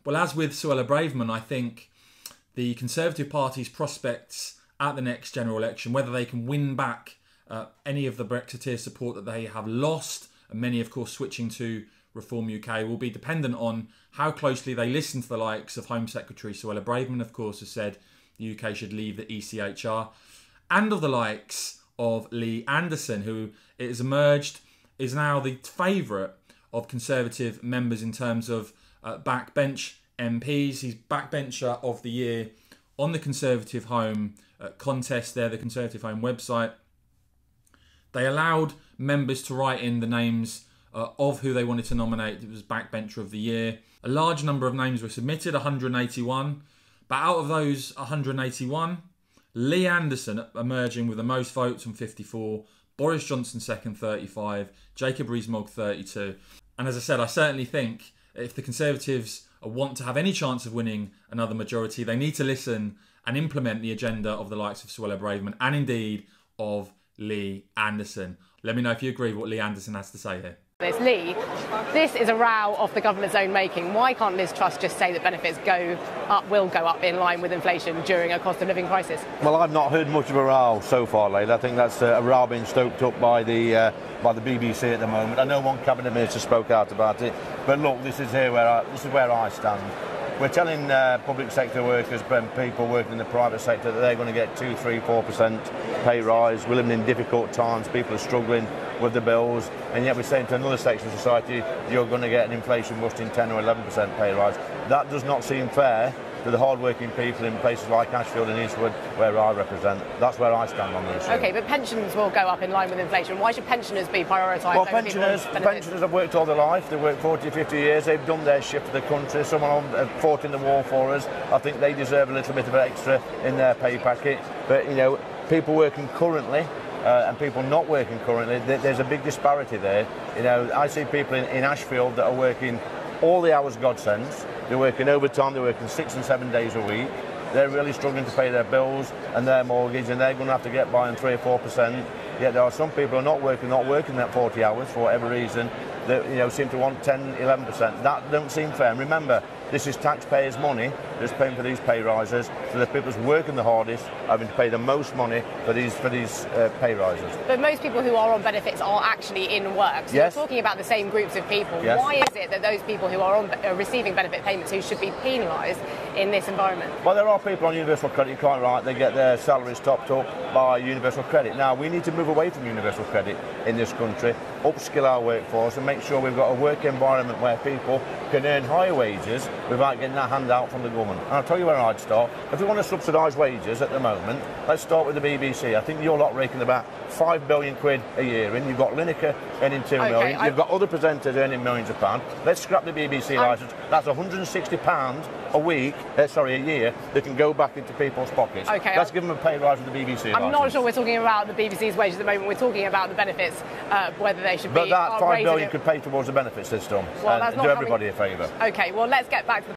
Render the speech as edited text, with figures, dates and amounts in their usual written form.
Well, as with Suella Braverman, I think the Conservative Party's prospects at the next general election, whether they can win back any of the Brexiteer support that they have lost, and many, of course, switching to Reform UK, will be dependent on how closely they listen to the likes of Home Secretary Suella Braverman, of course, has said the UK should leave the ECHR, and of the likes of Lee Anderson, who, it has emerged, is now the favourite of Conservative members in terms of backbench MPs. He's backbencher of the year on the Conservative Home contest there, the Conservative Home website. They allowed members to write in the names of who they wanted to nominate. It was backbencher of the year. A large number of names were submitted, 181. But out of those 181, Lee Anderson emerging with the most votes on 54, Boris Johnson second, 35, Jacob Rees-Mogg 32. And as I said, I certainly think if the Conservatives want to have any chance of winning another majority, they need to listen and implement the agenda of the likes of Suella Braverman and indeed of Lee Anderson. Let me know if you agree with what Lee Anderson has to say here. Lee, this is a row of the government's own making. Why can't Liz Truss just say that benefits will go up in line with inflation during a cost of living crisis? Well, I've not heard much of a row so far, Layla. I think that's a row being stoked up by the BBC at the moment. I know one cabinet minister spoke out about it, but look, this is where I stand. We're telling public sector workers and people working in the private sector that they're going to get 2, 3, 4% pay rise. We're living in difficult times. People are struggling with the bills, and yet we're saying to another section of society, you're going to get an inflation-busting 10 or 11% pay rise. That does not seem fair to the hard-working people in places like Ashfield and Eastwood, where I represent. That's where I stand on this. OK, but pensions will go up in line with inflation. Why should pensioners be prioritised? Well, pensioners have worked all their life. They've worked 40, 50 years. They've done their shift for the country. Someone fought in the war for us. I think they deserve a little bit of extra in their pay packet. But, you know, people working currently and people not working currently, there's a big disparity there. You know, I see people in Ashfield that are working all the hours God sends. They're working overtime, they're working 6 and 7 days a week. They're really struggling to pay their bills and their mortgage, and they're going to have to get by on 3 or 4%. Yet there are some people who are not working that 40 hours for whatever reason, that, you know, seem to want 10, 11%. That don't seem fair. And remember, this is taxpayers' money that's paying for these pay rises. So the people who's working the hardest having to pay the most money for these pay rises. But most people who are on benefits are actually in work. So yes. You're talking about the same groups of people. Yes. Why is it that those people who are receiving benefit payments who should be penalised in this environment? Well, there are people on universal credit, you're quite right. They get their salaries topped up by universal credit. Now, we need to move away from universal credit in this country, upskill our workforce and make sure we've got a work environment where people can earn higher wages without getting that handout from the government. And I'll tell you where I'd start. If we want to subsidise wages at the moment, let's start with the BBC. I think you're lot raking about £5 billion a year in. You've got Lineker earning £2 million. You've got other presenters earning millions of pounds. Let's scrap the BBC licence. That's £160 a year that can go back into people's pockets. Okay, let's give them a pay rise with the BBC I'm not sure we're talking about the BBC's wages at the moment. We're talking about the benefits, whether they should be. But that £5 billion could pay towards the benefit system and do everybody a favour. OK, well, let's get back to the